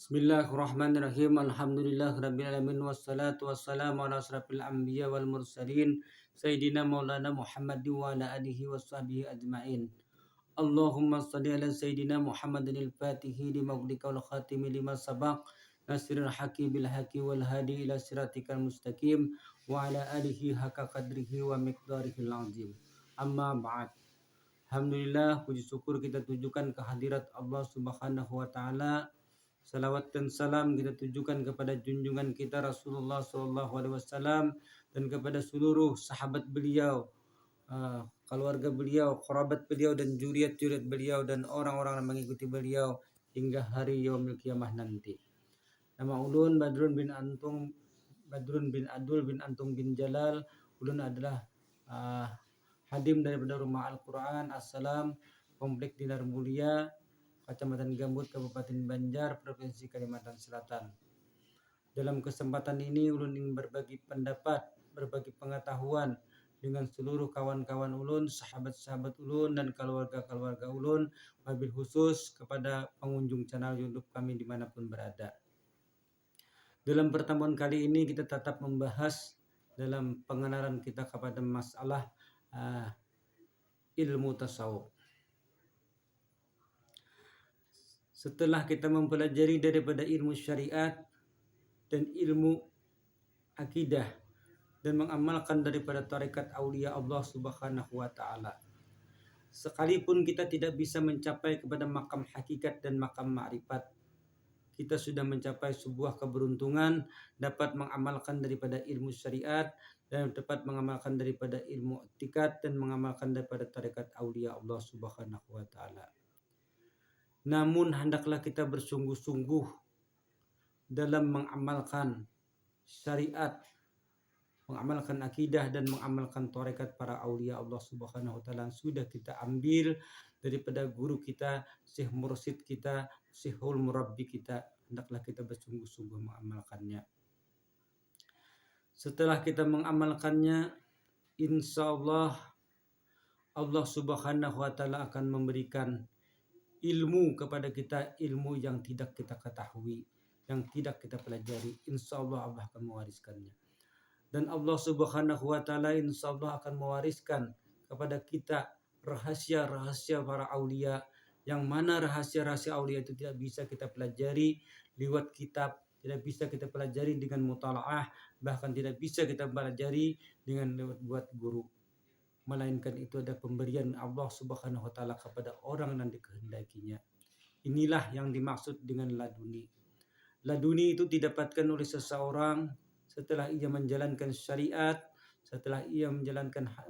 Bismillahirrahmanirrahim. Alhamdulillahirabbil alamin wassalatu wassalamu ala asrafil anbiya wal mursalin sayyidina maulana Muhammadin wa ala alihi washabihi ajmain. Allahumma shalli ala sayyidina Muhammadin al-fatihi lima ughliqa wal khatimi lima sabaq nasiril haqqi bil haqqi wal hadi ila siratikal mustaqim wa ala alihi haqqa qadrihi wa miqdarihil azim. Amma ba'd. Alhamdulillah, puji syukur kita tujukan kehadirat Allah Subhanahu wa taala. Salawat dan salam kita tujukan kepada junjungan kita Rasulullah SAW dan kepada seluruh sahabat beliau, keluarga beliau, kerabat beliau dan juriat-juriat beliau dan orang-orang yang mengikuti beliau hingga hari yaumil qiyamah nanti. Nama ulun Badrun bin Adul bin Antung bin Jalal. Ulun adalah hadim daripada Rumah Al-Quran Assalam, Komplek Dinar Mulia, Kecamatan Gambut, Kabupaten Banjar, Provinsi Kalimantan Selatan. Dalam kesempatan ini ulun ingin berbagi pendapat, berbagi pengetahuan dengan seluruh kawan-kawan ulun, sahabat-sahabat ulun dan keluarga-keluarga ulun, wabil khusus kepada pengunjung channel YouTube kami dimanapun berada. Dalam pertemuan kali ini kita tetap membahas dalam pengenalan kita kepada masalah ilmu tasawuf. Setelah kita mempelajari daripada ilmu syariat dan ilmu akidah dan mengamalkan daripada tarekat aulia Allah Subhanahu wa taala, sekalipun kita tidak bisa mencapai kepada makam hakikat dan makam ma'rifat, kita sudah mencapai sebuah keberuntungan dapat mengamalkan daripada ilmu syariat dan dapat mengamalkan daripada ilmu etikat dan mengamalkan daripada tarekat aulia Allah Subhanahu wa taala. Namun hendaklah kita bersungguh-sungguh dalam mengamalkan syariat, mengamalkan akidah dan mengamalkan tarekat para aulia Allah Subhanahu wa taala yang sudah kita ambil daripada guru kita, Syekh Mursyid kita, Syekhul Murabbi kita. Hendaklah kita bersungguh-sungguh mengamalkannya. Setelah kita mengamalkannya, insyaallah Allah Subhanahu wa taala akan memberikan ilmu kepada kita, ilmu yang tidak kita ketahui, yang tidak kita pelajari. Insyaallah Allah akan mewariskannya. Dan Allah Subhanahu wa taala insyaallah akan mewariskan kepada kita rahasia-rahasia para aulia, yang mana rahasia-rahasia aulia itu tidak bisa kita pelajari lewat kitab, tidak bisa kita pelajari dengan mutalaah, bahkan tidak bisa kita pelajari dengan lewat buat guru. Melainkan itu ada pemberian Allah Subhanahu wa taala kepada orang yang dikehendakinya. Inilah yang dimaksud dengan laduni. Laduni itu didapatkan oleh seseorang setelah ia menjalankan syariat, setelah ia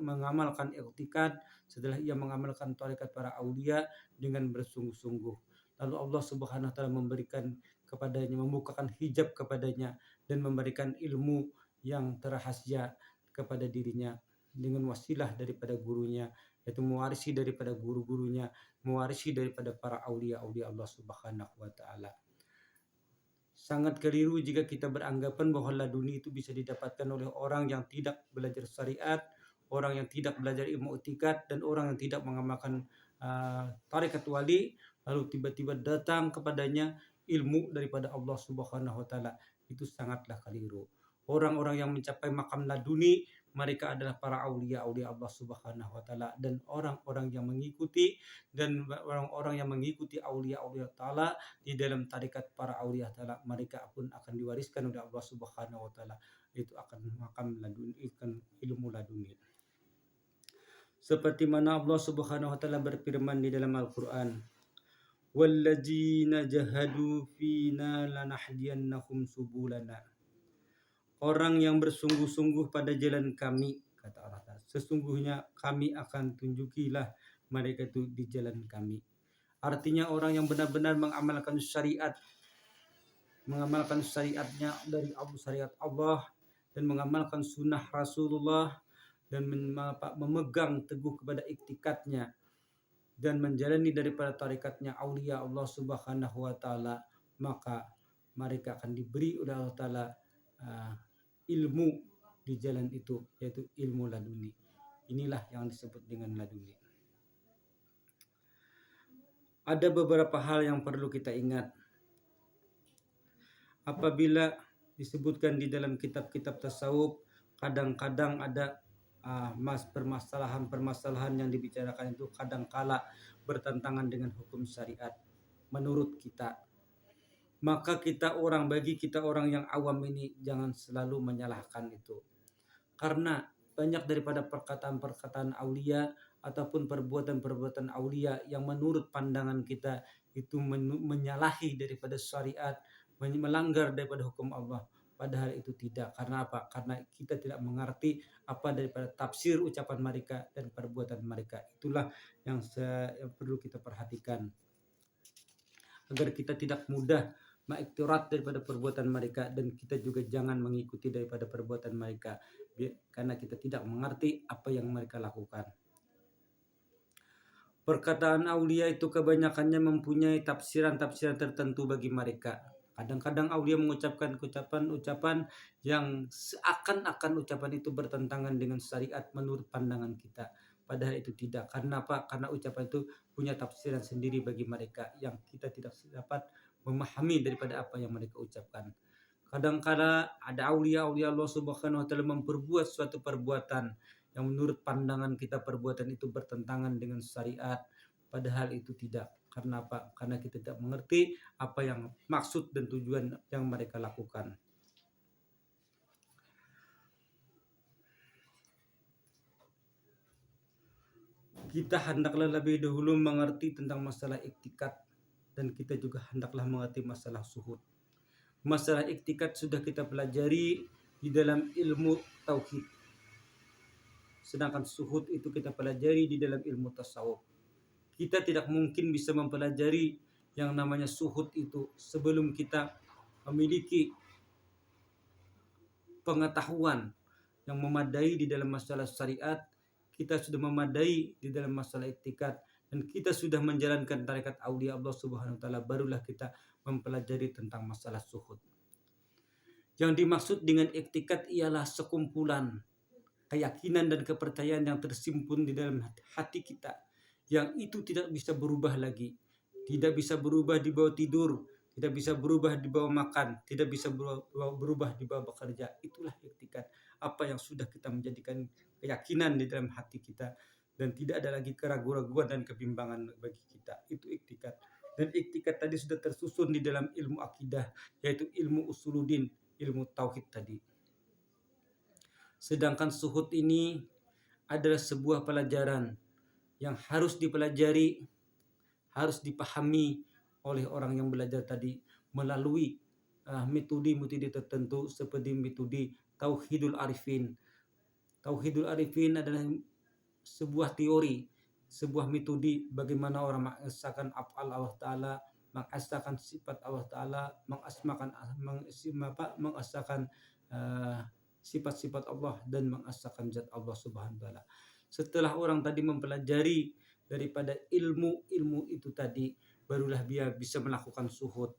mengamalkan i'tikad, setelah ia mengamalkan tarekat para aulia dengan bersungguh-sungguh. Lalu Allah Subhanahu wa taala memberikan kepadanya, membukakan hijab kepadanya dan memberikan ilmu yang terrahasia kepada dirinya dengan wasilah daripada gurunya, yaitu mewarisi daripada guru-gurunya, mewarisi daripada para aulia-aulia Allah Subhanahu wa taala. Sangat keliru jika kita beranggapan bahwa laduni itu bisa didapatkan oleh orang yang tidak belajar syariat, orang yang tidak belajar ilmu etikat, dan orang yang tidak mengamalkan tarekat wali, lalu tiba-tiba datang kepadanya ilmu daripada Allah Subhanahu wa taala. Itu sangatlah keliru. Orang-orang yang mencapai makam laduni, mereka adalah para aulia-aulia Allah Subhanahu wa taala, dan orang-orang yang mengikuti aulia-aulia taala di dalam tarekat para aulia taala, mereka pun akan diwariskan oleh Allah Subhanahu wa taala, itu akan makam laduni, ilmu laduni. Seperti mana Allah Subhanahu wa taala berfirman di dalam Al-Qur'an, "Walladzina jahadu fina lanahdiyannahum subulana." Orang yang bersungguh-sungguh pada jalan kami, kata Allah Ta'ala, sesungguhnya kami akan tunjukilah mereka itu di jalan kami. Artinya orang yang benar-benar mengamalkan syariat, mengamalkan syariatnya dari syariat Allah, dan mengamalkan sunnah Rasulullah, dan memegang teguh kepada iktikadnya, dan menjalani daripada tarikatnya aulia Allah Subhanahu wa taala, maka mereka akan diberi oleh Allah Ta'ala ilmu di jalan itu, yaitu ilmu laduni. Inilah yang disebut dengan laduni. Ada beberapa hal yang perlu kita ingat. Apabila disebutkan di dalam kitab-kitab tasawuf, kadang-kadang ada permasalahan-permasalahan yang dibicarakan itu kadangkala bertentangan dengan hukum syariat menurut kita. Maka bagi kita orang yang awam ini jangan selalu menyalahkan itu. Karena banyak daripada perkataan-perkataan aulia ataupun perbuatan-perbuatan aulia yang menurut pandangan kita itu menyalahi daripada syariat, melanggar daripada hukum Allah. Padahal itu tidak. Karena apa? Karena kita tidak mengerti apa daripada tafsir ucapan mereka dan perbuatan mereka. Itulah yang perlu kita perhatikan. Agar kita tidak mudah mengiktirat daripada perbuatan mereka, dan kita juga jangan mengikuti daripada perbuatan mereka karena kita tidak mengerti apa yang mereka lakukan. Perkataan aulia itu kebanyakannya mempunyai tafsiran-tafsiran tertentu bagi mereka. Kadang-kadang aulia mengucapkan ucapan-ucapan yang seakan-akan ucapan itu bertentangan dengan syariat menurut pandangan kita. Padahal itu tidak. Karena apa? Karena ucapan itu punya tafsiran sendiri bagi mereka yang kita tidak dapat memahami daripada apa yang mereka ucapkan. Kadang-kala ada aulia-aulia Allah Subhanahu wa taala memperbuat suatu perbuatan yang menurut pandangan kita perbuatan itu bertentangan dengan syariat, padahal itu tidak. Karena apa? Karena kita tidak mengerti apa yang maksud dan tujuan yang mereka lakukan. Kita hendaklah lebih dahulu mengerti tentang masalah iktikad, dan kita juga hendaklah mengerti masalah suhud. Masalah iktikad sudah kita pelajari di dalam ilmu tauhid. Sedangkan suhud itu kita pelajari di dalam ilmu tasawuf. Kita tidak mungkin bisa mempelajari yang namanya suhud itu sebelum kita memiliki pengetahuan yang memadai di dalam masalah syariat, kita sudah memadai di dalam masalah iktikad, dan kita sudah menjalankan tarekat aulia Allah Subhanahu wa taala, barulah kita mempelajari tentang masalah suhud. Yang dimaksud dengan iktikad ialah sekumpulan keyakinan dan kepercayaan yang tersimpun di dalam hati kita, yang itu tidak bisa berubah lagi, tidak bisa berubah di bawah tidur, tidak bisa berubah di bawah makan, tidak bisa berubah di bawah bekerja. Itulah iktikad, apa yang sudah kita menjadikan keyakinan di dalam hati kita, dan tidak ada lagi keraguan-raguan dan kebimbangan bagi kita. Itu iktikad. Dan iktikad tadi sudah tersusun di dalam ilmu akidah, yaitu ilmu usuluddin, ilmu tauhid tadi. Sedangkan suhud ini adalah sebuah pelajaran yang harus dipelajari, harus dipahami oleh orang yang belajar tadi melalui metode-metode tertentu seperti metode Tauhidul Arifin. Tauhidul Arifin adalah sebuah teori, sebuah metode bagaimana orang mengesahkan af'al Allah Ta'ala, mengesahkan sifat Allah Ta'ala, mengesahkan sifat-sifat Allah, dan mengesahkan zat Allah Subhanahu wa taala. Setelah orang tadi mempelajari daripada ilmu-ilmu itu tadi, barulah dia bisa melakukan suhud.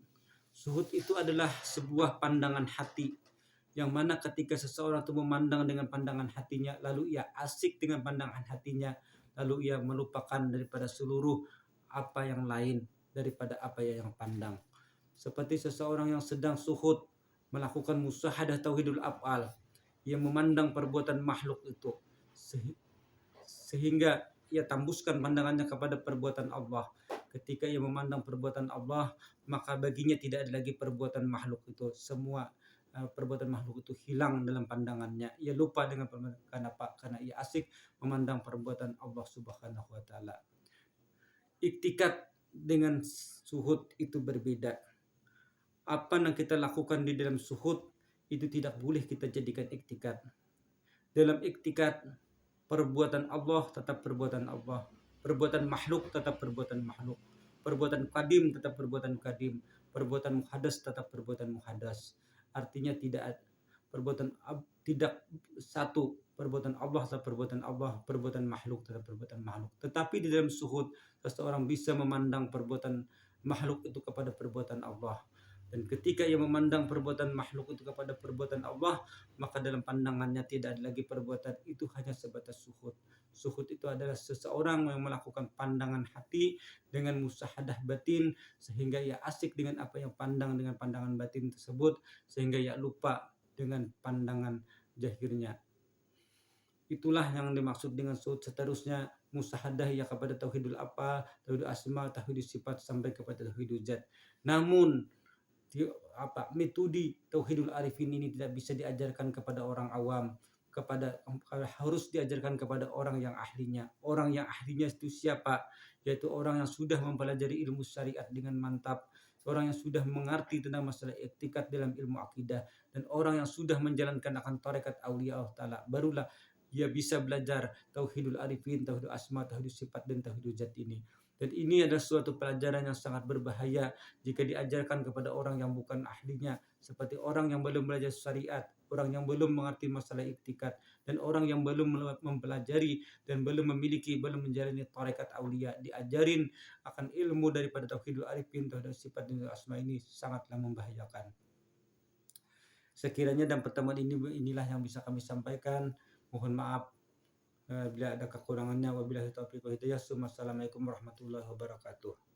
Suhud itu adalah sebuah pandangan hati, yang mana ketika seseorang itu memandang dengan pandangan hatinya, lalu ia asik dengan pandangan hatinya, lalu ia melupakan daripada seluruh apa yang lain daripada apa yang pandang. Seperti seseorang yang sedang suhud melakukan musyahadah tauhidul af'al, yang memandang perbuatan makhluk itu sehingga ia tambuskan pandangannya kepada perbuatan Allah. Ketika ia memandang perbuatan Allah, maka baginya tidak ada lagi perbuatan makhluk itu. Semua perbuatan makhluk itu hilang dalam pandangannya. Ia lupa dengan kenapa? Karena ia asik memandang perbuatan Allah Subhanahu wa taala. Iktikad dengan suhud itu berbeda. Apa yang kita lakukan di dalam suhud itu tidak boleh kita jadikan iktikad. Dalam iktikad, perbuatan Allah tetap perbuatan Allah, perbuatan makhluk tetap perbuatan makhluk, perbuatan kadim tetap perbuatan kadim, perbuatan muhadas tetap perbuatan muhadas. Artinya tidak satu, perbuatan Allah tetap perbuatan Allah, perbuatan makhluk tetap perbuatan makhluk. Tetapi di dalam suhud, seseorang bisa memandang perbuatan makhluk itu kepada perbuatan Allah, Dan ketika ia memandang perbuatan makhluk itu kepada perbuatan Allah, maka dalam pandangannya tidak ada lagi perbuatan itu hanya sebatas suhud. Suhud itu adalah seseorang yang melakukan pandangan hati dengan musyahadah batin, sehingga ia asik dengan apa yang pandang dengan pandangan batin tersebut, sehingga ia lupa dengan pandangan zahirnya. Itulah yang dimaksud dengan suhud. Seterusnya musyahadah ya kepada tauhidul apa, tauhidul asma, tauhidul sifat sampai kepada tauhidul zat. Namun metode tauhidul arifin ini tidak bisa diajarkan kepada orang awam, harus diajarkan kepada orang yang ahlinya. Orang yang ahlinya itu siapa? Yaitu orang yang sudah mempelajari ilmu syariat dengan mantap, orang yang sudah mengerti tentang masalah etikat dalam ilmu akidah, dan orang yang sudah menjalankan akan tarekat aulia Allah Ta'ala. Barulah dia bisa belajar tauhidul arifin, tauhidul asma, tauhidul sifat, dan tauhidul zat ini. Dan ini adalah suatu pelajaran yang sangat berbahaya jika diajarkan kepada orang yang bukan ahlinya, seperti orang yang belum belajar syariat, orang yang belum mengerti masalah iktikad, dan orang yang belum mempelajari dan belum menjalani tarekat aulia. Diajarin akan ilmu daripada tauhidul arifin, tauhidul sifat, dan asma ini sangatlah membahayakan. Sekiranya dalam pertemuan inilah yang bisa kami sampaikan. Mohon maaf bila ada kekurangannya. Wabillahi taufiq wal hidayah. Assalamualaikum warahmatullahi wabarakatuh.